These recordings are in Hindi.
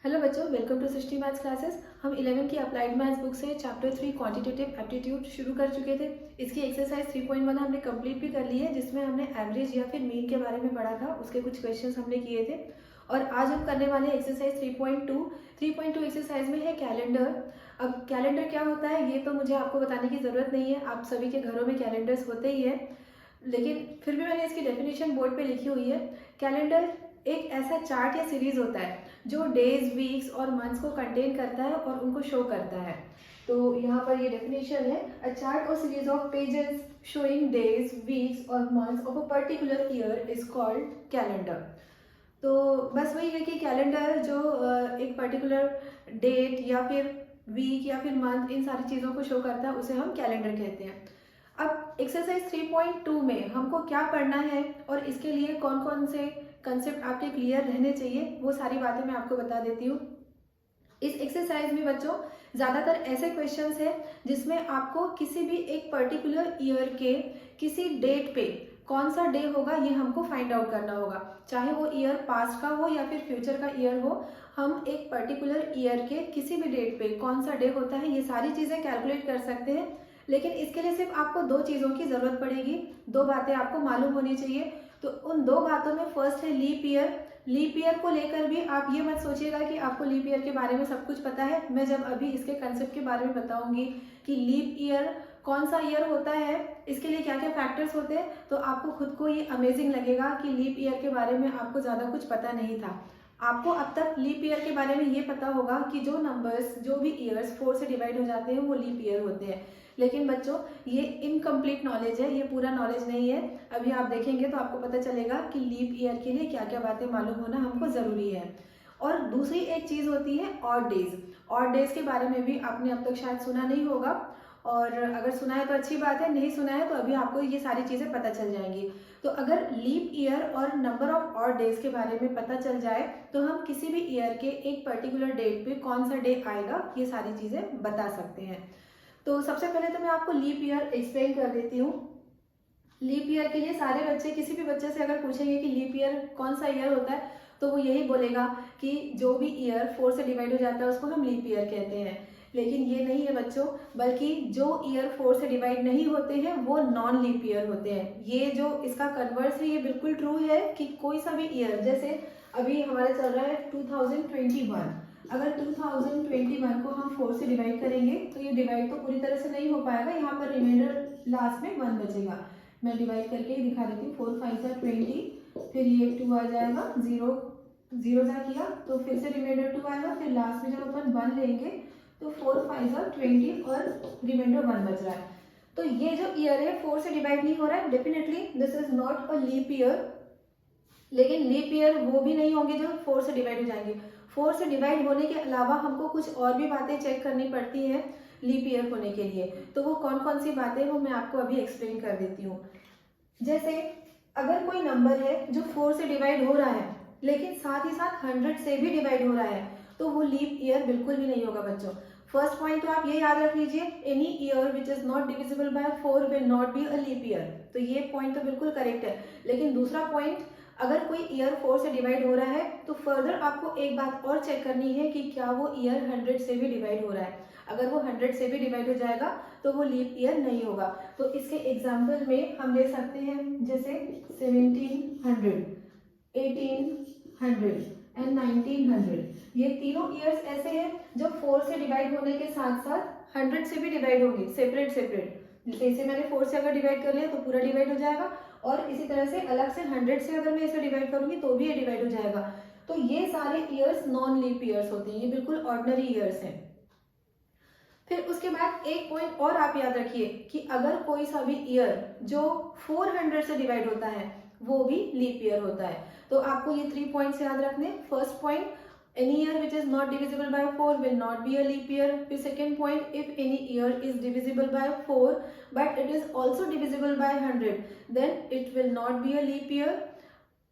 हेलो बच्चों, welcome to Srishti maths classes. हम 11 की अप्लाइड मैथ्स बुक से चैप्टर 3 क्वांटिटेटिव एप्टीट्यूड शुरू कर चुके थे। इसकी एक्सरसाइज 3.1 हमने कंप्लीट भी कर ली है, जिसमें हमने एवरेज या फिर मीन के बारे में पढ़ा था। उसके कुछ क्वेश्चंस हमने किए थे और आज हम करने वाले एक्सरसाइज 3.2। 3.2 एक्सरसाइज में है कैलेंडर। अब कैलेंडर क्या होता है ये तो मुझे आपको बताने की ज़रूरत नहीं है, आप सभी के घरों में कैलेंडर्स होते ही है, लेकिन फिर भी मैंने इसकी डेफिनेशन बोर्ड पे लिखी हुई है। कैलेंडर एक ऐसा चार्ट या सीरीज होता है जो डेज, वीक्स और मंथ्स को कंटेन करता है और उनको शो करता है। तो यहाँ पर ये डेफिनेशन है, अ चार्ट और series of pages showing days, weeks और months of a particular year is called calendar. तो बस वही है कि कैलेंडर जो एक पर्टिकुलर डेट या फिर वीक या फिर मंथ, इन सारी चीज़ों को शो करता है, उसे हम कैलेंडर कहते हैं। अब एक्सरसाइज 3.2 में हमको क्या पढ़ना है और इसके लिए कौन कौन से कंसेप्ट आपके क्लियर रहने चाहिए, वो सारी बातें मैं आपको बता देती हूँ। इस एक्सरसाइज में बच्चों ज़्यादातर ऐसे क्वेश्चंस हैं जिसमें आपको किसी भी एक पर्टिकुलर ईयर के किसी डेट पे कौन सा डे होगा ये हमको फाइंड आउट करना होगा, चाहे वो ईयर पास्ट का हो या फिर फ्यूचर का ईयर हो। हम एक पर्टिकुलर ईयर के किसी भी डेट पे कौन सा डे होता है ये सारी चीज़ें कैलकुलेट कर सकते हैं, लेकिन इसके लिए सिर्फ आपको दो चीज़ों की ज़रूरत पड़ेगी, दो बातें आपको मालूम होनी चाहिए। तो उन दो बातों में फर्स्ट है लीप ईयर। लीप ईयर को लेकर भी आप ये मत सोचिएगा कि आपको लीप ईयर के बारे में सब कुछ पता है। मैं जब अभी इसके कंसेप्ट के बारे में बताऊंगी कि लीप ईयर कौन सा ईयर होता है, इसके लिए क्या क्या फैक्टर्स होते हैं, तो आपको खुद को ये अमेजिंग लगेगा कि लीप ईयर के बारे में आपको ज़्यादा कुछ पता नहीं था। आपको अब तक लीप ईयर के बारे में ये पता होगा कि जो नंबर्स, जो भी ईयर्स 4 से डिवाइड हो जाते हैं वो लीप ईयर होते हैं, लेकिन बच्चों ये इनकम्प्लीट नॉलेज है, ये पूरा नॉलेज नहीं है। अभी आप देखेंगे तो आपको पता चलेगा कि लीप ईयर के लिए क्या क्या बातें मालूम होना हमको ज़रूरी है। और दूसरी एक चीज़ होती है ऑड डेज। ऑड डेज के बारे में भी आपने अब तक शायद सुना नहीं होगा, और अगर सुना है तो अच्छी बात है, नहीं सुना है तो अभी आपको ये सारी चीज़ें पता चल जाएंगी। तो अगर लीप ईयर और नंबर ऑफ ऑड डेज के बारे में पता चल जाए तो हम किसी भी ईयर के एक पर्टिकुलर डेट पे कौन सा डे आएगा ये सारी चीज़ें बता सकते हैं। तो सबसे पहले तो मैं आपको लीप ईयर एक्सप्लेन कर देती हूँ। लीप ईयर के लिए सारे बच्चे, किसी भी बच्चे से अगर पूछेंगे कि लीप ईयर कौन सा ईयर होता है तो वो यही बोलेगा कि जो भी ईयर 4 से डिवाइड हो जाता है उसको हम लीप ईयर कहते हैं, लेकिन ये नहीं है बच्चों, बल्कि जो ईयर 4 से डिवाइड नहीं होते हैं वो नॉन लीप ईयर होते हैं। ये जो इसका कन्वर्स है ये बिल्कुल ट्रू है कि कोई सा भी ईयर, जैसे अभी हमारा चल रहा है 2021, अगर 2021 को हम 4 से डिवाइड करेंगे तो ये डिवाइड तो पूरी तरह से नहीं हो पाएगा, यहाँ पर रिमाइंडर लास्ट में 1 बचेगा। मैं डिवाइड करके ही दिखा देती हूँ। 4 5 जा 20, फिर ये 2 आ जाएगा, 0 0 जा किया तो फिर से रिमाइंडर 2 आएगा, फिर लास्ट में जब अपन 1 लेंगे तो 4 5 जा 20 और रिमाइंडर 1 बच रहा है। तो ये जो ईयर है 4 से डिवाइड नहीं हो रहा है, definitely this is not a leap year. लेकिन लीप ईयर वो भी नहीं होंगे जो 4 से डिवाइड हो जाएंगे। 4 से डिवाइड होने के अलावा हमको कुछ और भी बातें चेक करनी पड़ती हैं लीप ईयर होने के लिए। तो वो कौन कौन सी बातें वो मैं आपको अभी एक्सप्लेन कर देती हूँ। जैसे अगर कोई नंबर है जो 4 से डिवाइड हो रहा है लेकिन साथ ही साथ 100 से भी डिवाइड हो रहा है तो वो लीप ईयर बिल्कुल भी नहीं होगा बच्चों। फर्स्ट पॉइंट तो आप ये याद रख लीजिए, any year which is not divisible by 4 will not be a leap year. तो ये पॉइंट तो बिल्कुल करेक्ट है। लेकिन दूसरा पॉइंट, अगर कोई ईयर 4 से डिवाइड हो रहा है तो फर्दर आपको एक बात और चेक करनी है कि क्या वो ईयर 100 से भी डिवाइड हो रहा है। अगर वो 100 से भी डिवाइड हो जाएगा तो वो लीप ईयर नहीं होगा। तो इसके एग्जाम्पल में हम ले सकते हैं, जैसे 1700, 1800 एंड 1900। ये तीनों ईयर्स ऐसे हैं जो 4 से डिवाइड होने के साथ साथ 100 से भी डिवाइड होंगे, सेपरेट सेपरेट। जैसे इसे मैंने 4 से अगर डिवाइड कर लिया तो पूरा डिवाइड हो जाएगा, और इसी तरह से अलग से 100 से अगर मैं इसे डिवाइड करूंगी तो भी ये डिवाइड हो जाएगा। तो ये सारे ईयर्स नॉन लीप ईयर्स होते हैं, ये बिल्कुल ऑर्डिनरी ईयर्स हैं। फिर उसके बाद एक पॉइंट और आप याद रखिए कि अगर कोई सा भी ईयर जो 400 से डिवाइड होता है वो भी लीप ईयर होता है। तो आपको ये 3 पॉइंट्स याद रखने। First point, any year which is not divisible by 4 will not be a leap year. फिर second point, if any year is divisible by 4 but it is also divisible by 100 then it will not be a leap year.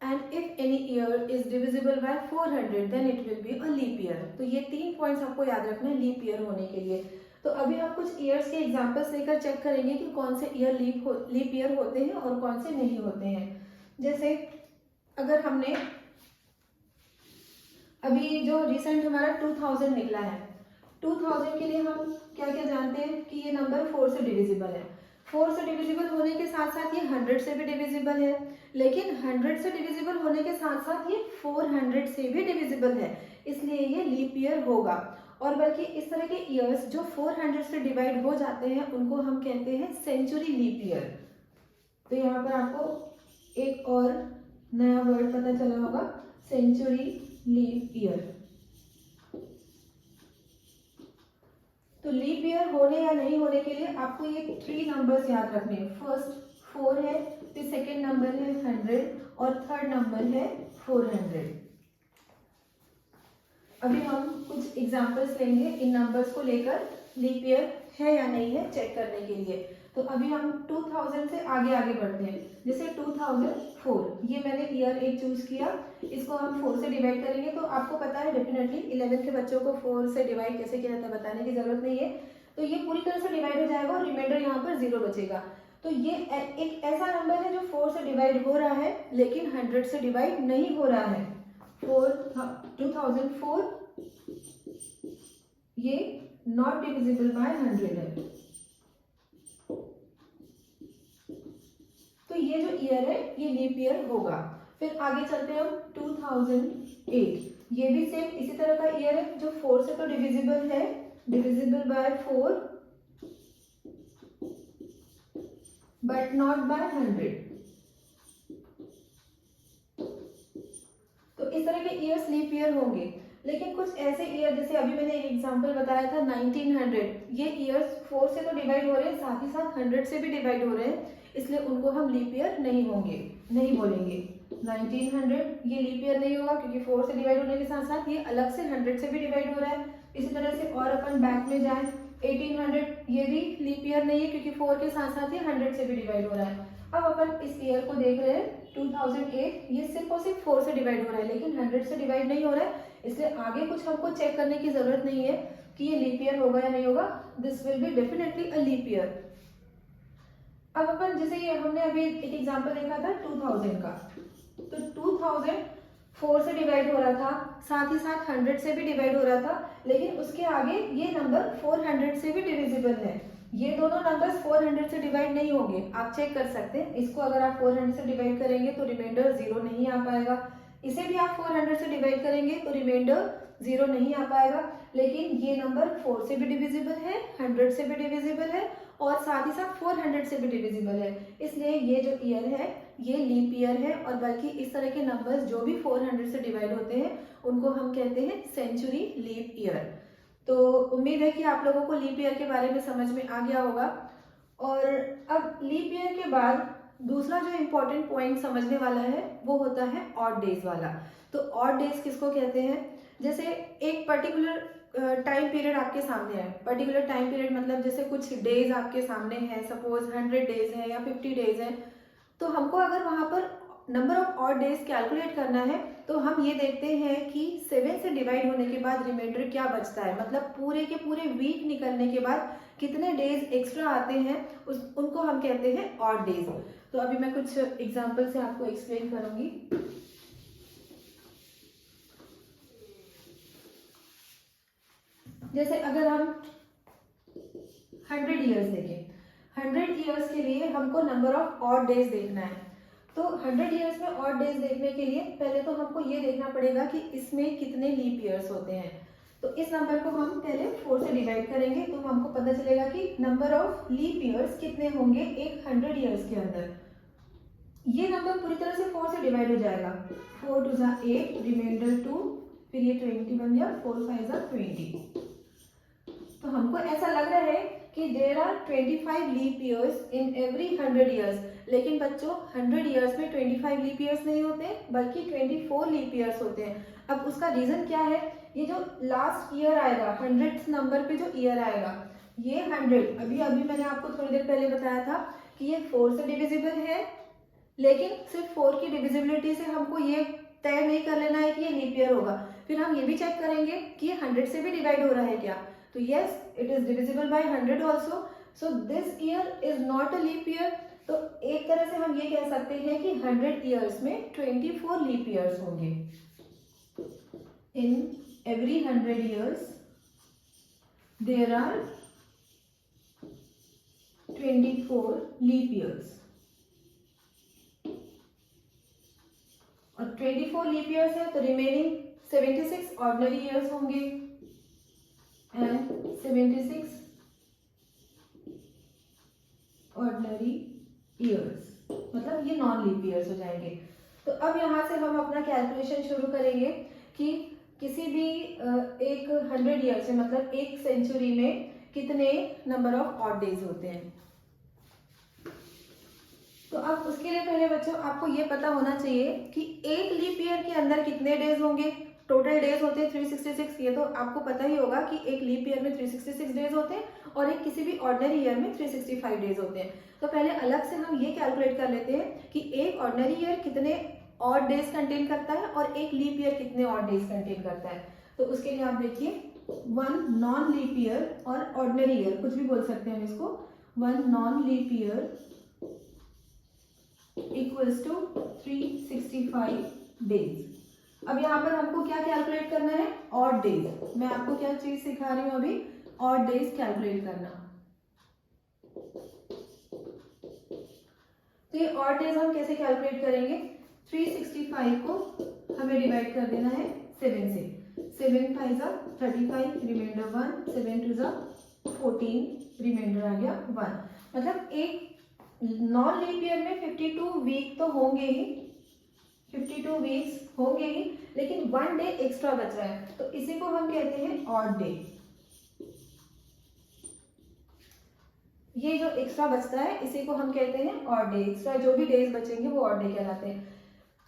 And if any year is divisible by 400 then it will be a leap year. तो ये 3 पॉइंट्स आपको याद रखना है लीप ईयर होने के लिए। तो अभी हम कुछ ईयर्स के एग्जांपल्स लेकर चेक करेंगे कि कौन से ईयर लीप ईयर होते हैं और कौन से नहीं होते हैं। जैसे अगर हमने अभी जो रिसेंट हमारा 2000 निकला है, 2000 के लिए हम क्या क्या जानते हैं कि ये नंबर 4 से डिविजिबल है। 4 से डिविजिबल होने के साथ साथ ये 100 से भी डिविजिबल है, लेकिन 100 से डिविजिबल होने के साथ साथ ये 400 से भी डिविजिबल है, इसलिए ये लीप ईयर होगा। और बल्कि इस तरह के ईयर्स जो 400 से डिवाइड हो जाते हैं उनको हम कहते हैं सेंचुरी लीप ईयर। तो यहाँ पर आपको एक और नया वर्ड पता चला होगा, सेंचुरी लीप ईयर। तो लीप ईयर होने या नहीं होने के लिए आपको ये 3 नंबर्स याद रखने हैं। फर्स्ट 4 है, फिर सेकेंड नंबर है 100 और थर्ड नंबर है 400। अभी हम कुछ एग्जांपल्स लेंगे इन नंबर्स को लेकर लीप ईयर है या नहीं है चेक करने के लिए। तो अभी हम 2000 से आगे आगे बढ़ते हैं। जैसे 2004, ये मैंने ईयर एक चूज किया, इसको हम 4 से डिवाइड करेंगे। तो आपको पता है डेफिनेटली 11 के बच्चों को 4 से डिवाइड कैसे किया जाता है बताने की जरूरत नहीं है। तो ये पूरी तरह से डिवाइड हो जाएगा और रिमाइंडर यहाँ पर 0 बचेगा। तो ये एक ऐसा नंबर है जो 4 से डिवाइड हो रहा है लेकिन 100 से डिवाइड नहीं हो रहा है। 2004 ये नॉट डिविजिबल बाय 100 है। तो ये जो ईयर है ये लीप ईयर होगा। फिर आगे चलते हैं हम 2008, ये भी सेम इसी तरह का ईयर है जो 4 से तो डिविजिबल है, divisible by 4 but not by 100। तो इस तरह के ईयर्स लीप ईयर होंगे। लेकिन कुछ ऐसे ईयर, जैसे अभी मैंने एक एग्जांपल बताया था 1900, ये ईयर्स 4 से तो डिवाइड हो रहे हैं साथ ही साथ 100 से भी डिवाइड हो रहे हैं, इसलिए उनको हम लीप ईयर नहीं होंगे, नहीं बोलेंगे। 1900 ये लीप ईयर नहीं होगा क्योंकि 4 से डिवाइड होने के साथ साथ ये अलग से 100 से भी डिवाइड हो रहा है। इसी तरह से और अपन बैक में जाए 1800, ये भी लीप ईयर नहीं है क्योंकि 4 के साथ साथ ये 100 से भी डिवाइड हो रहा है। अब अपन इस ईयर को देख रहे हैं 2008, ये सिर्फ और सिर्फ 4 से डिवाइड हो रहा है लेकिन 100 से डिवाइड नहीं हो रहा है, इसलिए आगे कुछ हमको चेक करने की जरूरत नहीं है कि ये लीप ईयर होगा या नहीं होगा। This will be definitely a leap year. अब अपन जैसे ये हमने अभी एक एग्जांपल देखा था 2000 का, तो 2000 4 से डिवाइड हो रहा था, साथ ही साथ 100 से भी डिवाइड हो रहा था, लेकिन उसके आगे ये नंबर 400 से भी डिविजिबल है। ये दोनों नंबर्स 400 से डिवाइड नहीं होंगे, आप चेक कर सकते हैं। इसको अगर आप 400 से डिवाइड करेंगे तो रिमाइंडर 0 नहीं आ पाएगा, इसे भी आप 400 से डिवाइड करेंगे तो रिमाइंडर 0 नहीं आ पाएगा। लेकिन ये नंबर 4 से भी डिविजिबल है, 100 से भी डिविजिबल है और साथ ही साथ 400 से भी डिविजिबल है, इसलिए ये जो ईयर है ये लीप ईयर है। और बल्कि इस तरह के नंबर्स जो भी 400 से डिवाइड होते हैं उनको हम कहते हैं सेंचुरी लीप ईयर। तो उम्मीद है कि आप लोगों को लीप ईयर के बारे में समझ में आ गया होगा। और अब लीप ईयर के बाद दूसरा जो इम्पोर्टेंट पॉइंट समझने वाला है वो होता है ऑड डेज वाला। तो ऑड डेज किसको कहते हैं? जैसे एक पर्टिकुलर टाइम पीरियड आपके सामने है, पर्टिकुलर टाइम पीरियड मतलब जैसे कुछ डेज आपके सामने है, सपोज 100 डेज है या 50 डेज है, तो हमको अगर वहां पर number of odd days calculate करना है तो हम ये देखते हैं कि 7 से डिवाइड होने के बाद रिमाइंडर क्या बचता है, मतलब पूरे के पूरे वीक निकलने के बाद कितने डेज एक्स्ट्रा आते हैं उनको हम कहते हैं ऑड डेज। तो अभी मैं कुछ एग्जांपल से आपको एक्सप्लेन करूंगी। जैसे अगर हम 100 ईयर्स देखें, 100 ईयर्स के लिए हमको नंबर ऑफ ऑड डेज देखना है। तो 100 ईयर्स में ऑड डेज देखने के लिए पहले तो हमको ये देखना पड़ेगा कि इसमें कितने लीप ईयर्स होते हैं। तो इस नंबर को हम पहले 4 से डिवाइड करेंगे तो हमको पता चलेगा कि नंबर ऑफ लीप ईयर्स कितने होंगे एक 100 ईयर्स के अंदर। ये नंबर पूरी तरह से 4 से डिवाइड हो जाएगा, 4 2 जा 8, रिमाइंडर 2, फिर ये 20 बन गया, 4 5 जा 20। तो हमको ऐसा लग रहा है कि there are 25 leap years in every 100 years, लेकिन बच्चों 100 ईयर्स में 25 लीप ईयर्स नहीं होते बल्कि 24 लीप ईयर्स होते हैं। अब उसका रीजन क्या है? ये जो लास्ट ईयर आएगा 100th नंबर पे जो ईयर आएगा ये 100, अभी मैंने आपको थोड़ी देर पहले बताया था कि ये 4 से डिविजिबल है, लेकिन सिर्फ 4 की डिविजिबिलिटी से हमको ये तय नहीं कर लेना है कि ये लीप ईयर होगा। फिर हम ये भी चेक करेंगे कि ये 100 से भी डिवाइड हो रहा है क्या। तो yes, it is divisible by 100 also. So this year is not a leap year. तो एक तरह से हम ये कह सकते हैं कि 100 ईयर्स में 24 लीप ईयर्स होंगे। in every 100 years there are 24 leap years, और 24 लीप ईयर्स है तो रिमेनिंग 76 ऑर्डिनरी ईयर्स होंगे एंड 76 ऑर्डिनरी ईयर्स, मतलब ये नॉन लीप ईयर्स हो जाएंगे। तो अब यहाँ से हम अपना कैलकुलेशन शुरू करेंगे कि किसी भी एक 100 ईयर से, मतलब एक सेंचुरी में कितने नंबर ऑफ ऑड डेज होते हैं। तो अब उसके लिए पहले बच्चों आपको ये पता होना चाहिए कि एक लीप ईयर के अंदर कितने डेज होंगे। टोटल डेज होते हैं 366, ये तो आपको पता ही होगा कि एक लीप ईयर में 366 डेज होते हैं और एक किसी भी ऑर्डिनरी ईयर में 365 डेज होते हैं। तो पहले अलग से हम ये कैलकुलेट कर लेते हैं कि एक ऑर्डिनरी ईयर कितने ऑड डेज कंटेन करता है और एक लीप ईयर कितने ऑड डेज कंटेन करता है। तो उसके लिए आप देखिए, वन नॉन लीप ईयर और ऑर्डिनरी ईयर कुछ भी बोल सकते हैं हम इसको, one non leap year equals to 365 days. अब यहाँ पर हमको क्या कैलकुलेट करना है, ऑड डेज। मैं आपको क्या चीज सिखा रही हूँ अभी, ऑड डेज कैलकुलेट करना। तो ये ऑड डेज हम कैसे कैलकुलेट करेंगे, 365 को हमें डिवाइड कर देना है 7 से। 7 5 जा 35, रिमाइंडर 1, 7 2 जा 14, रिमाइंडर आ गया 1। मतलब एक नॉन लीप ईयर में 52 वीक तो होंगे ही, 52 वीक्स होंगे ही, लेकिन 1 डे एक्स्ट्रा बच रहा है तो इसी को हम कहते हैं ऑड डे। ये जो एक्स्ट्रा बचता है इसी को हम कहते हैं ऑड डे। एक्स्ट्रा जो भी डेज बचेंगे वो ऑड डे कहलाते हैं।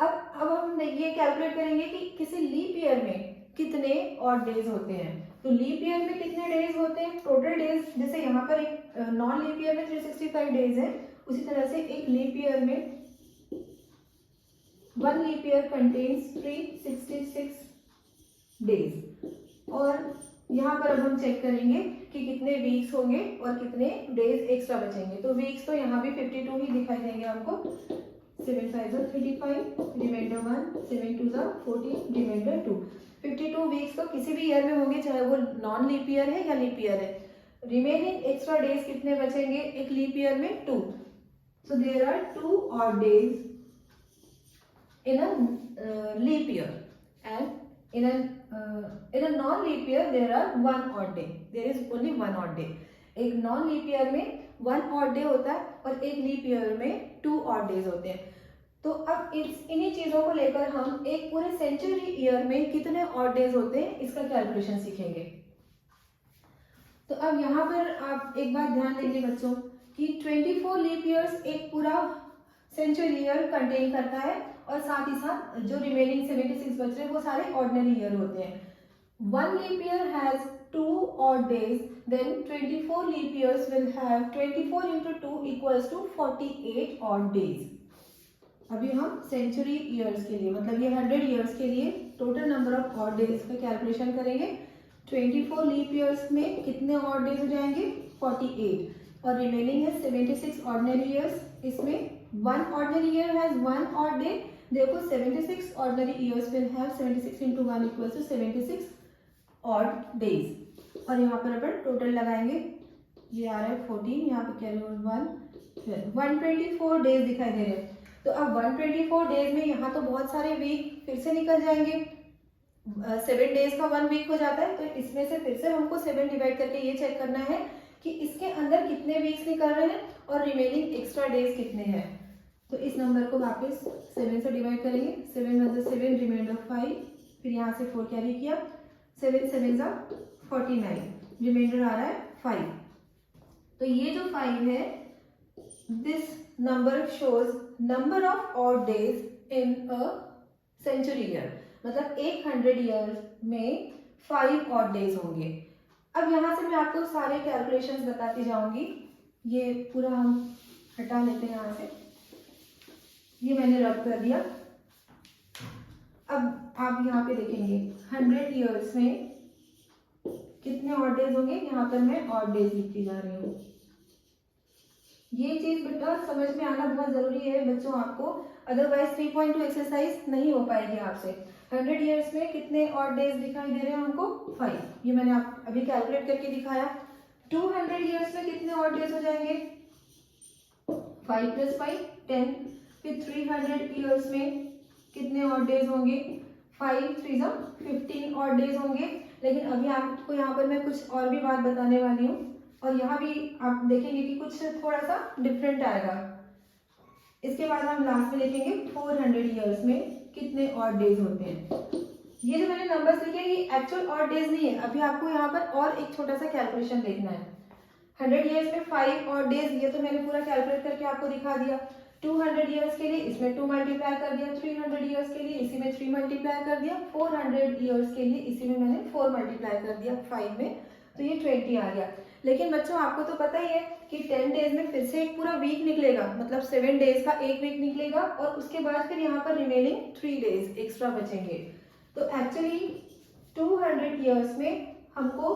अब हम ये कैलकुलेट करेंगे कि किसी लीप ईयर में कितने ऑड डेज होते हैं। तो लीप ईयर में कितने डेज होते हैं, टोटल डेज, जैसे यहाँ पर एक नॉन लीप ईयर में 365 डेज है, उसी तरह से एक लीप ईयर में, one leap year contains 366 days. और यहाँ पर अब हम चेक करेंगे कि कितने वीक्स होंगे और कितने डेज एक्स्ट्रा बचेंगे। तो वीक्स तो यहाँ भी 52 ही दिखाई देंगे आपको। 7 5 35, रिमाइंडर 1, 7 2 14, रिमाइंडर 2। 52 वीक्स तो किसी भी ईयर में होंगे, चाहे वो नॉन लीप ईयर है या लीप ईयर है। रिमेनिंग एक्स्ट्रा डेज कितने बचेंगे एक लीप ईयर में, 2। So there are 2 odd days in a leap year, and in a non leap year there are 1 odd day, there is only 1 odd day। एक नॉन लीप ईयर में 1 ऑड डे होता है और एक लीप ईयर में 2 ऑड डेज होते हैं। तो अब इन्हीं चीजों को लेकर हम एक पूरे सेंचुरी ईयर में कितने ऑड डेज होते हैं इसका कैलकुलेशन सीखेंगे। तो अब यहाँ पर आप एक बात ध्यान दीजिए बच्चों कि 24 लीप ईयर्स एक पूरा सेंचुरी ईयर कंटेन करता है और साथ ही साथ जो रिमेनिंग 76 बच रहे हैं वो सारे ऑर्डिनरी ईयर होते हैं। 1 leap year has 2 odd days, then 24 leap years will have 24 into 2 equals to 48 odd days। अभी हम सेंचुरी ईयर्स के लिए, मतलब ये 100 ईयर्स के लिए total number of odd days का कैलकुलेशन करेंगे। 24 लीप ईयर्स में कितने ऑड डेज हो जाएंगे, 48, और रिमेनिंग है 76 ऑर्डिनरी ईयर्स। इसमें 1 ordinary year has 1 odd day, देखो 76 ordinary years will have 76 into 1 equals to 76 odd days. और यहाँ पर अपन टोटल लगाएंगे, ये आ रहा है 14, यहाँ पे कैरी ओवर 1, 124 डेज दिखाई दे रहे हैं। तो अब 124 डेज में यहाँ तो बहुत सारे वीक फिर से निकल जाएंगे। 7 डेज का 1 वीक हो जाता है, तो इसमें से फिर से हमको 7 डिवाइड करके ये चेक करना है कि इसके अंदर कितने वीक्स निकल रहे हैं और रिमेनिंग एक्स्ट्रा डेज कितने हैं। तो इस नंबर को वापस 7 से डिवाइड करेंगे, 7 1 7, रिमाइंडर 5, फिर यहाँ से 4 कैरी किया, 7 7 49, रिमाइंडर आ रहा है 5। तो ये जो 5 है, this number shows number of odd days in a century year, मतलब एक 100 ईयर में 5 ऑड डेज होंगे। अब यहाँ से मैं आपको सारे कैलकुलेशंस बताती जाऊंगी। ये पूरा हम हटा लेते हैं यहाँ से, ये मैंने रब कर दिया। अब आप यहाँ पे देखेंगे 100 ईयर्स में कितने ऑड डेज होंगे, यहाँ पर मैं ऑड डेज लिखती जा रही हूँ। ये चीज बेटा समझ में आना बहुत जरूरी है बच्चों आपको, अदरवाइज 3.2 एक्सरसाइज नहीं हो पाएगी आपसे। 100 ईयर्स में कितने ऑड डेज दिखाई दे रहे हैं हमको? 5। ये मैंने आप अभी कैलकुलेट करके दिखाया। 200 ईयर्स में कितने ऑड डेज हो जाएंगे? 5 + 5 10। फिर 300 ईयर्स में कितने ऑड डेज होंगे? 5 3 15 ऑड डेज होंगे। लेकिन अभी आपको यहाँ पर मैं कुछ और भी बात बताने वाली हूँ, और यहाँ भी आप देखेंगे कि कुछ थोड़ा सा डिफरेंट आएगा। इसके बाद हम लास्ट में लिखेंगे 400 ईयर्स में कितने ऑड डेज होते हैं। ये जो मैंने नंबर्स लिखे ये एक्चुअल ऑड डेज नहीं है। अभी आपको यहाँ पर और एक छोटा सा कैलकुलेशन देखना है। 100 ईयर्स में 5 ऑड डेज, ये तो मैंने पूरा कैलकुलेट करके आपको दिखा दिया। 200 ईयर्स के लिए इसमें 2 मल्टीप्लाई कर दिया, 300 ईयर्स के लिए इसी में 3 मल्टीप्लाई कर दिया, 400 ईयर्स के लिए इसी में मैंने 4 मल्टीप्लाई कर दिया 5 में, तो ये 20 आ गया। लेकिन बच्चों आपको तो पता ही है कि 10 डेज में फिर से एक पूरा वीक निकलेगा, मतलब 7 डेज का एक वीक निकलेगा, और उसके बाद फिर यहाँ पर रिमेनिंग 3 डेज एक्स्ट्रा बचेंगे। तो एक्चुअली 200 ईयर्स में हमको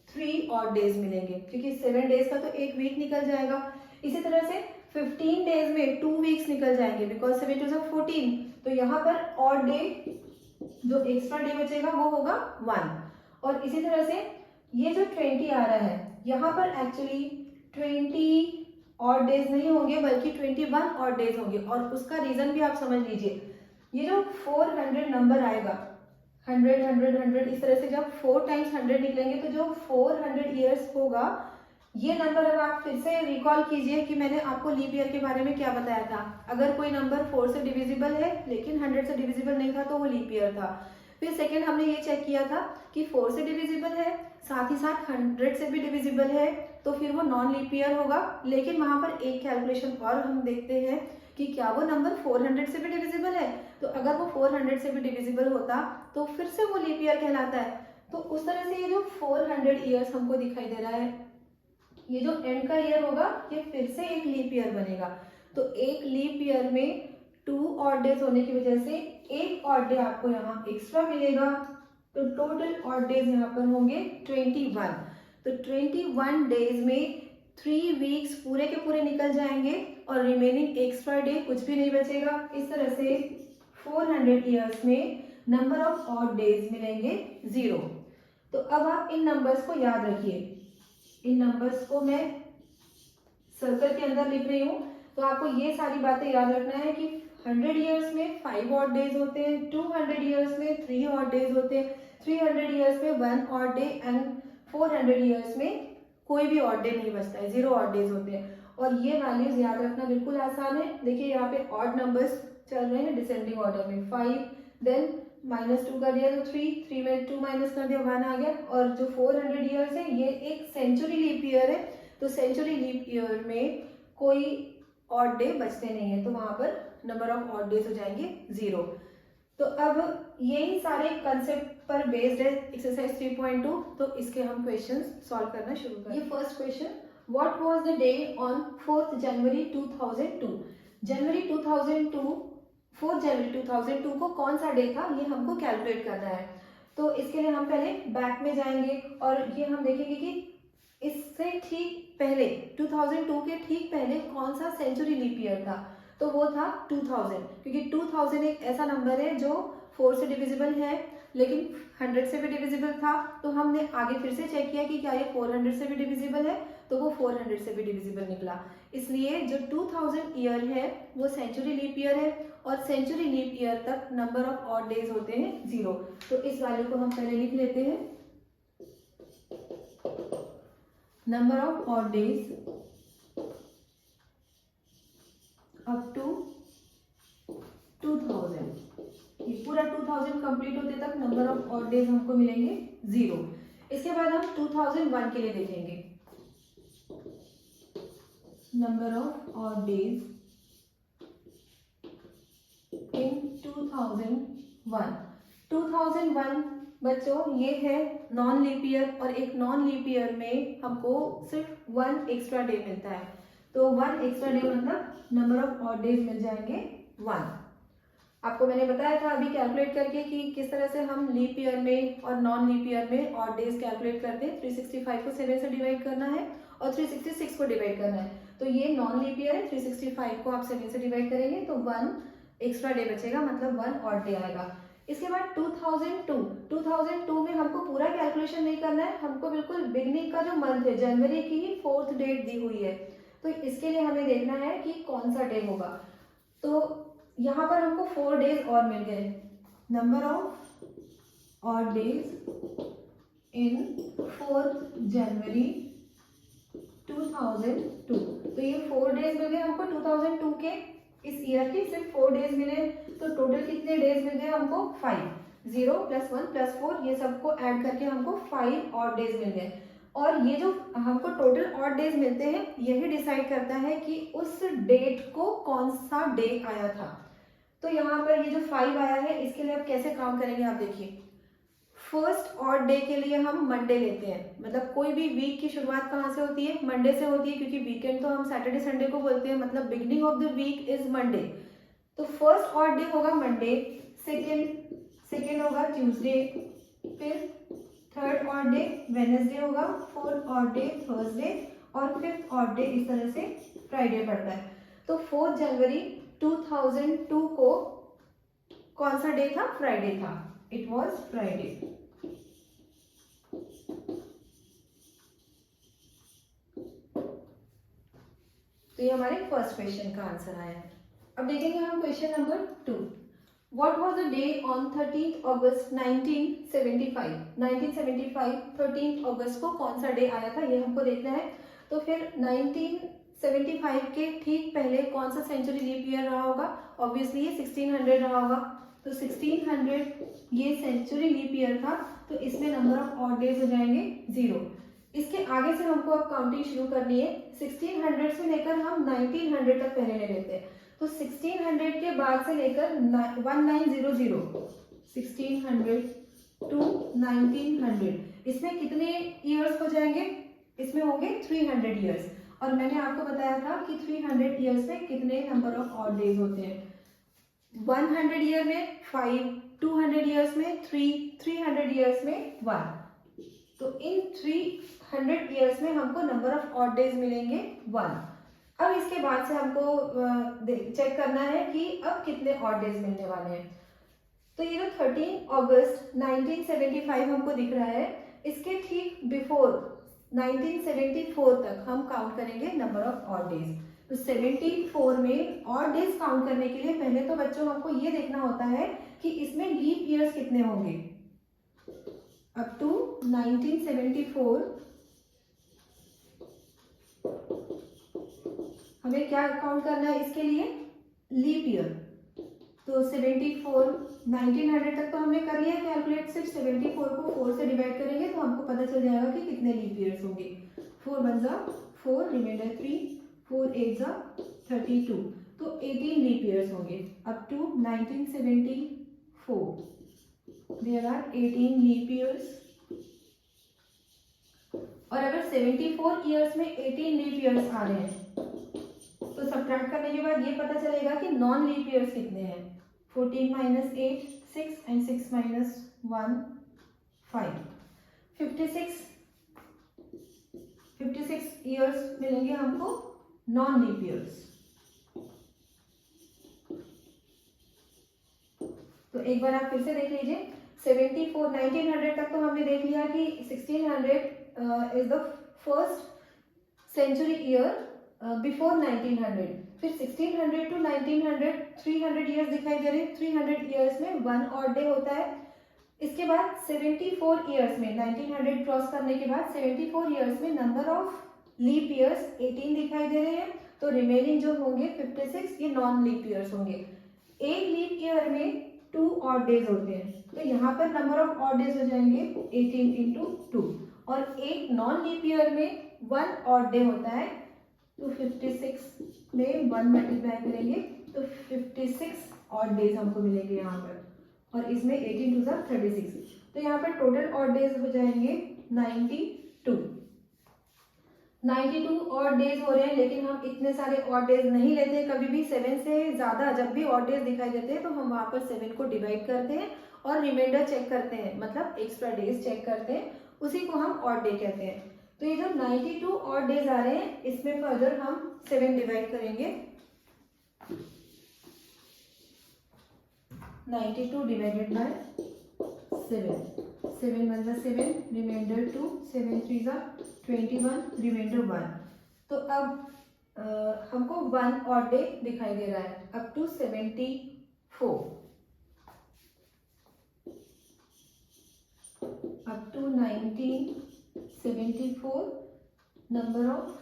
3 ऑड डेज मिलेंगे, क्योंकि 7 डेज का तो एक वीक निकल जाएगा। इसी तरह से 15 डेज में 2 वीक्स निकल जाएंगे, बिकॉज 7 2 14। तो यहाँ पर ऑड डे जो एक्स्ट्रा डे बचेगा वो होगा 1। और इसी तरह से ये जो 20 आ रहा है यहाँ पर एक्चुअली 20 ऑड डेज नहीं होंगे, बल्कि 21 ऑड डेज होंगे। और उसका रीजन भी आप समझ लीजिए। ये जो 400 नंबर आएगा, 100 100 100, इस तरह से जब 4 टाइम्स 100 निकलेंगे तो जो 400 ईयर्स होगा, ये नंबर अब आप फिर से रिकॉल कीजिए कि मैंने आपको लीप ईयर के बारे में क्या बताया था। अगर कोई नंबर 4 से डिविजिबल है लेकिन 100 से डिविजिबल नहीं था तो वो लीप ईयर था। फिर सेकेंड हमने ये चेक किया था कि 4 से डिविजिबल है, साथ ही साथ 100 से भी डिविजिबल है, तो फिर वो नॉन लीप ईयर होगा। लेकिन वहां पर एक कैलकुलेशन और हम देखते हैं कि क्या वो नंबर 400 से भी डिविजिबल है। तो अगर वो 400 से भी डिविजिबल होता तो फिर से वो लीप ईयर कहलाता है। तो उस तरह से ये जो 400 ईयर्स हमको दिखाई दे रहा है, ये जो एंड का ईयर होगा ये फिर से एक लीप ईयर बनेगा। तो एक लीप ईयर में 2 ऑड डेज होने की वजह से एक ऑड डे आपको यहाँ एक्स्ट्रा मिलेगा। तो टोटल ऑड डेज यहाँ पर होंगे 21। तो 21 डेज में 3 वीक्स पूरे के पूरे निकल जाएंगे और रिमेनिंग एक्स्ट्रा डे कुछ भी नहीं बचेगा। इस तरह से 400 ईयर्स में नंबर ऑफ ऑड डेज मिलेंगे 0। तो अब आप इन नंबर्स को याद रखिए। इन नंबर्स को मैं सर्कल के अंदर लिख रही हूँ, तो आपको ये सारी बातें याद रखना है कि 100 ईयर्स में 5 ऑड डेज होते हैं, 200 ईयर्स में 3 ऑड डेज होते हैं, 300 ईयर्स में 1 ऑड डे, एंड 400 ईयर्स में कोई भी ऑड डे नहीं बचता है, 0 ऑड डेज होते हैं। और ये वैल्यूज याद रखना बिल्कुल आसान है। देखिए यहाँ पे ऑड नंबर्स चल रहे हैं डिसेंडिंग ऑर्डर में। 5 देन -2 कर दिया तो 3 में 2 माइनस कर दिया 1 आ गया। और जो 400 ईयर्स है ये एक सेंचुरी लीप ईयर है, तो सेंचुरी लीप ईयर में कोई ऑड डे बचते नहीं है, तो वहां पर नंबर ऑफ ऑड डेज हो जाएंगे 0। तो अब यही सारे कंसेप्ट पर बेस्ड है एक्सरसाइज 3.2। तो इसके हम क्वेश्चंस सॉल्व करना शुरू करें। ये first question, what was the day on 4 जनवरी 2002। जनवरी 2002 4 जनवरी 2002 को कौन सा डे था ये हमको कैलकुलेट करना है। तो इसके लिए हम पहले बैक में जाएंगे और ये हम देखेंगे कि इससे ठीक पहले 2002 के ठीक पहले कौन सा सेंचुरी लीप ईयर था। तो वो था 2000, क्योंकि 2000 एक ऐसा नंबर है जो 4 से डिविजिबल है लेकिन 100 से भी डिविजिबल था। तो हमने आगे फिर से चेक किया कि क्या ये 400 से भी डिविजिबल है, तो वो 400 से भी डिविजिबल निकला। इसलिए जो 2000 ईयर है वो सेंचुरी लीप ईयर है, और सेंचुरी लीप ईयर तक नंबर ऑफ ऑड डेज होते हैं 0। तो इस वैल्यू को हम पहले लिख लेते हैं। Number of odd days up to 2000, ये पूरा 2000 कंप्लीट होते तक नंबर ऑफ ऑड डेज हमको मिलेंगे 0। इसके बाद हम 2001 के लिए देखेंगे। नंबर ऑफ ऑड डेज इन 2001। 2001 बच्चों ये है नॉन लीप ईयर, और एक नॉन लीप ईयर में हमको सिर्फ 1 एक्स्ट्रा डे मिलता है। तो 1 एक्स्ट्रा डे मतलब नंबर ऑफ ऑड डेज मिल जाएंगे 1। आपको मैंने बताया था अभी कैलकुलेट करके कि किस तरह से हम लीप ईयर में और नॉन लीप ईयर में ऑड डेज कैलकुलेट करते हैं। 365 को 7 से डिवाइड करना है और 366 को डिवाइड करना है। तो ये नॉन लीप ईयर है, 365 को आप 7 से डिवाइड करेंगे तो 1 एक्स्ट्रा डे बचेगा, मतलब 1 ऑड डे आएगा। इसके बाद 2002 में हमको पूरा कैलकुलेशन नहीं करना है, हमको बिल्कुल बिगनिंग का जो मंथ है जनवरी की ही 4th डेट दी हुई है, तो इसके लिए हमें देखना है कि कौन सा डे होगा। तो यहाँ पर हमको 4 डेज और मिल गए, number of odd days in 4th जनवरी 2002। तो ये 4 डेज मिल गए हमको 2002 के, इस ईयर के सिर्फ 4 डेज मिले, तो टोटल कितने डेज मिल गए हमको 5, 0 + 1 + 4 ये सबको ऐड करके हमको 5 ऑड डेज मिल गए। और ये जो हमको टोटल ऑड डेज मिलते हैं यही डिसाइड करता है कि उस डेट को कौन सा डे आया था। तो यहाँ पर ये जो 5 आया है इसके लिए आप कैसे काउंट करेंगे, आप देखिए। फर्स्ट ऑड डे के लिए हम मंडे लेते हैं, मतलब कोई भी वीक की शुरुआत कहाँ से होती है, मंडे से होती है, क्योंकि वीकेंड तो हम सैटरडे संडे को बोलते हैं, मतलब beginning of the week is Monday. तो फर्स्ट ऑड डे होगा मंडे, सेकेंड होगा ट्यूसडे, फिर थर्ड ऑड डे वेडनेसडे होगा, फोर्थ ऑड डे थर्सडे और फिफ्थ ऑड डे इस तरह से फ्राइडे पड़ता है। तो 4 जनवरी 2002 को कौन सा डे था, फ्राइडे था, इट वॉज फ्राइडे। तो ये हमारे फर्स्ट क्वेश्चन का आंसर आया है। अब देखेंगे हम question number 2। What was the day on 13th August 1975? 1975 13th अगस्त को कौन सा डे आया था ये हमको देखना है। तो फिर 1975 के ठीक पहले कौन सा सेंचुरी लीप ईयर रहा होगा, ऑब्वियसली ये 1600 रहा होगा। तो 1600 ये सेंचुरी लीप ईयर था, तो इसमें नंबर ऑफ ऑड डेज हो जाएंगे 0। इसके आगे से हमको अब काउंटिंग शुरू करनी है। 1600 से लेकर हम 1900 तक पहले ले लेते हैं। तो 1600 के बाद से लेकर 1900 1600 टू 1900 इसमें कितने ईयर्स हो जाएंगे, इसमें होंगे 300 ईयर्स। और मैंने आपको बताया था कि 300 ईयर्स में कितने नंबर ऑफ ऑड डेज होते हैं। 100 ईयर में 5, 200 ईयर्स में 3, 300 ईयर्स में 1। तो इन 300 ईयर्स में हमको नंबर ऑफ ऑड डेज मिलेंगे 1। अब इसके बाद से हमको चेक करना है कि अब कितने ऑड डेज मिलने वाले हैं। तो ये जो 13 अगस्त 1975 हमको दिख रहा है, इसके ठीक बिफोर 1974 तक हम काउंट करेंगे नंबर ऑफ ऑड डेज। तो 74 में ऑड डेज काउंट करने के लिए पहले तो बच्चों हमको ये देखना होता है कि इसमें लीप ईयर्स कितने होंगे। अप टू 1974 हमें क्या काउंट करना है, इसके लिए लीप ईयर। तो 74 1900 तक तो हमने कर लिया कैलकुलेट, सिर्फ 74 को 4 से डिवाइड करेंगे तो हमको पता चल जाएगा कि कितने लीप ईयर्स होंगे। 4 1 जा 4, रिमाइंडर 3, 4 8 जा 32, तो 18 लीप ईयर्स होंगे। Up to 1974 there are 18 leap years. और अगर 74 ईयर्स में 18 लीप ईयर्स आ रहे हैं तो सब्ट्रैक्ट करने के बाद ये पता चलेगा कि नॉन लीप ईयर्स कितने हैं। 14 - 8 6 एंड 6 - 1 5, 56 ईयर्स मिलेंगे हमको नॉन लीप ईयर्स। तो एक बार आप फिर से देख लीजिए। 74 1900 तक तो हमने देख लिया कि 1600 is the first century year before 1900। फिर 1600 टू 1900 300 ईयर्स दिखाई दे रहे हैं। 300 ईयर्स में 1 ऑड डे होता है। इसके बाद 74 ईयर्स में 1900 क्रॉस करने के बाद 74 ईयर्स में नंबर ऑफ लीप ईयर्स 18 दिखाई दे रहे हैं। तो रिमेनिंग जो होंगे 56 ये नॉन लीप ईयर्स होंगे। एक लीप ईयर में 2 ऑड डेज होते हैं, तो यहाँ पर नंबर ऑफ ऑड डेज हो जाएंगे 18 × 2। और एक नॉन लीप ईयर में 1 ऑड डे होता है, तो 56 में 1 मल्टीप्लाई करेंगे तो 56 ऑड डेज हमको मिलेंगे यहाँ पर। और इसमें 18 × 2 = 36, तो यहाँ पर टोटल ऑड डेज हो जाएंगे 92। 92 ऑड डेज हो रहे हैं, लेकिन हम इतने सारे ऑड डेज नहीं लेते कभी भी। 7 से ज़्यादा जब भी ऑड डेज दिखाई देते हैं तो हम वहाँ पर 7 को डिवाइड करते हैं और रिमाइंडर चेक करते हैं, मतलब एक्स्ट्रा डेज चेक करते हैं, उसी को हम ऑड डे कहते हैं। तो ये जो 92 ऑड डेज आ रहे हैं इसमें फर्दर हम 7 डिवाइड करेंगे। 92 डिवाइडेड बाय 7, 7 1 जा 7, रिमाइंडर 2, 7 3 जा 21, रिमाइंडर 1। तो अब हमको 1 और डे दिखाई दे रहा है up to 74, up to 1974 number of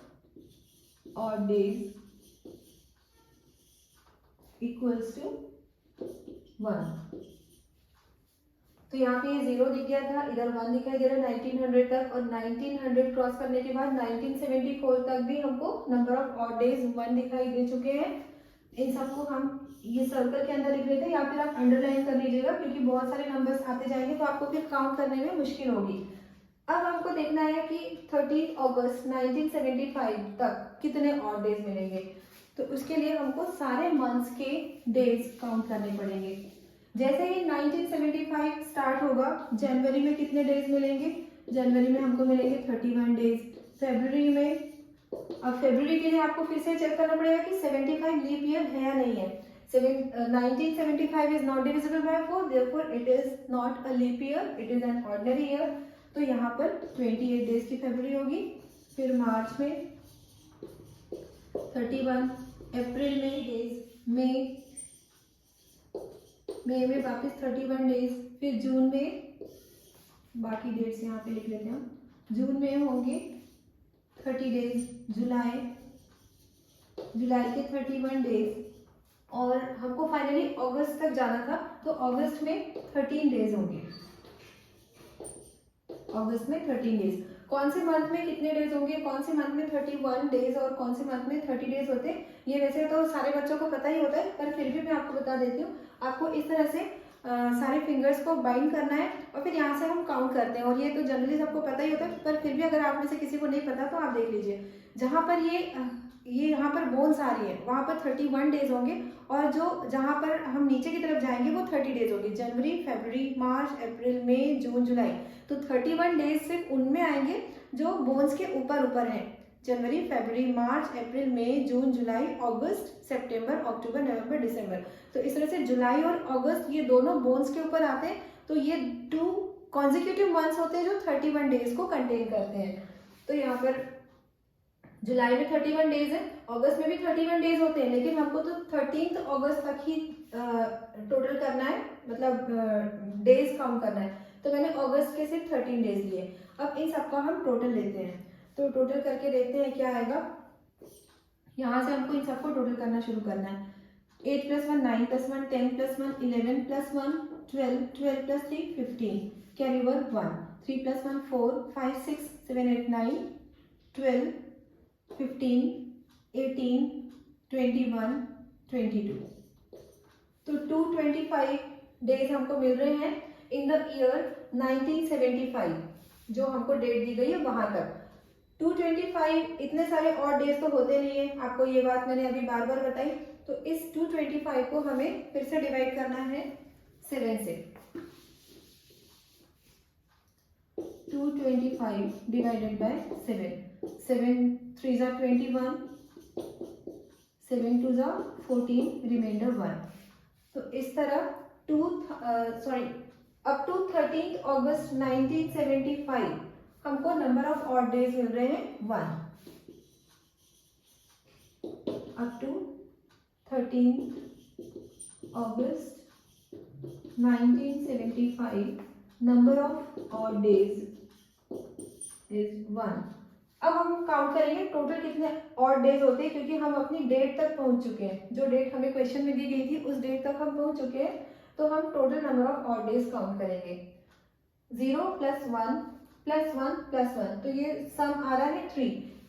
odd days equals to 1। तो यहाँ पे ये 0 दिख गया था, इधर 1 दिखाई दे रहा है 1900 तक, और 1900 क्रॉस करने के बाद 1974 तक भी हमको नंबर ऑफ ऑड डेज 1 दिखाई दे चुके हैं। इन सबको हम ये सर्कल के अंदर लिख लेते हैं, या फिर आप अंडरलाइन कर लीजिएगा, क्योंकि बहुत सारे नंबर्स आते जाएंगे तो आपको फिर काउंट करने में मुश्किल होगी। अब हमको देखना है कि 30 अगस्त 1975 तक कितने ऑड डेज मिलेंगे। तो उसके लिए हमको सारे मंथ्स के डेज काउंट करने पड़ेंगे। जैसे ही 1975 स्टार्ट होगा, जनवरी में कितने डेज मिलेंगे? जनवरी में हमको मिलेंगे 31 डेज। फेब्रुवरी में, अब फेब्रुवरी के लिए आपको फिर से चेक करना पड़ेगा कि 75 लीप ईयर है या नहीं है। 1975 is not divisible by 4, therefore it is not a leap year, it is an ordinary year. तो यहाँ पर 28 डेज की फेब्रुवरी होगी। फिर मार्च में 31, अप्रैल में डेज, मई में वापस 31 डेज, फिर जून में, बाकी डेट्स यहाँ पे लिख लेते हैं, जून में होंगे 30 डेज, जुलाई के 31 डेज, और हमको फाइनली अगस्त तक जाना था तो अगस्त में 13 डेज होंगे। अगस्त में 13 डेज। कौन से मंथ में कितने डेज होंगे, कौन से मंथ में 31 डेज और कौन से मंथ में 30 डेज होते हैं, ये वैसे तो सारे बच्चों को पता ही होता है, पर फिर भी मैं आपको बता देती हूँ। आपको इस तरह से सारे फिंगर्स को बाइंड करना है और फिर यहाँ से हम काउंट करते हैं। और ये तो जनरली सबको पता ही होता है, पर फिर भी अगर आप में से किसी को नहीं पता तो आप देख लीजिए। जहाँ पर ये यहाँ पर बोन्स आ रही है वहाँ पर 31 डेज होंगे, और जो जहाँ पर हम नीचे की तरफ जाएंगे वो 30 डेज होगी। जनवरी, फरवरी, मार्च, अप्रैल, मई, जून, जुलाई। तो 31 डेज सिर्फ उनमें आएंगे जो बोन्स के ऊपर ऊपर हैं। जनवरी, फरवरी, मार्च, अप्रैल, मई, जून, जुलाई, अगस्त, सितंबर, अक्टूबर, नवंबर, दिसंबर। तो इस तरह से जुलाई और अगस्त ये दोनों बोन्स के ऊपर आते हैं। तो ये 2 कॉन्जिक्यूटिव मंथ्स होते हैं जो 31 डेज को कंटेन करते हैं। तो यहाँ पर जुलाई में 31 डेज है, अगस्त में भी 31 डेज होते हैं, लेकिन हमको तो 13 अगस्त तक ही टोटल करना है, मतलब डेज काउंट करना है। तो मैंने अगस्त के सिर्फ 13 डेज लिए। अब इन सबका हम टोटल लेते हैं, तो टोटल करके देखते हैं क्या आएगा। यहाँ से हमको इन सबको टोटल करना शुरू करना है। 8 + 1 9 + 1 10 + 1 11 + 1 12 12 + 3 15, कैरी ओवर 1 3 + 1 4 5 6 7 8 9 12 15 18 21 22। तो 225 डेज हमको मिल रहे हैं इन द ईयर 1975, जो हमको डेट दी गई है वहां तक। 225 इतने सारे और डेज तो होते नहीं है, आपको ये बात मैंने अभी बार बार बताई। तो इस 225 को हमें फिर से डिवाइड करना है 7 से। 225 डिवाइडेड बाय 7, 7 3 जा 21, 7 2 जा 14, रिमाइंडर 1। तो इस तरह अप टू 13 अगस्त 1975 हमको नंबर ऑफ ऑड डेज मिल रहे हैं 1। Up to 13 August 1975 number of odd days is 1। अब हम काउंट करेंगे टोटल कितने ऑड डेज होते हैं, क्योंकि हम अपनी डेट तक पहुंच चुके हैं। जो डेट हमें क्वेश्चन में दी गई थी उस डेट तक हम पहुंच चुके हैं। तो हम total number of odd days count करेंगे। 0 + 1 + 1 + 1, तो ये सम आ रहा है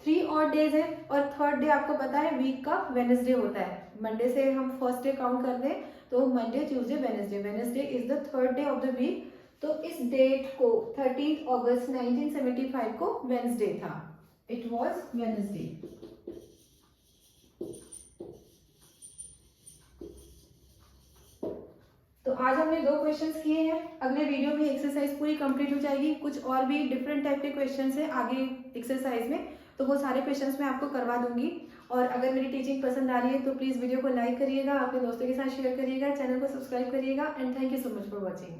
3 ऑड डेज है। और थर्ड डे आपको पता है वीक का वेडनेसडे होता है। मंडे से हम फर्स्ट डे काउंट करते हैं, तो Monday, Tuesday, Wednesday. Wednesday is the third day of the week. तो इस डेट को 13 अगस्त 1975 को वेडनेसडे था। It was Wednesday. तो आज हमने 2 क्वेश्चंस किए हैं। अगले वीडियो में एक्सरसाइज पूरी कंप्लीट हो जाएगी। कुछ और भी डिफरेंट टाइप के क्वेश्चंस हैं आगे एक्सरसाइज में, तो वो सारे क्वेश्चंस मैं आपको करवा दूंगी। और अगर मेरी टीचिंग पसंद आ रही है तो प्लीज़ वीडियो को लाइक करिएगा, अपने दोस्तों के साथ शेयर करिएगा, चैनल को सब्सक्राइब करिएगा and thank you so much for watching.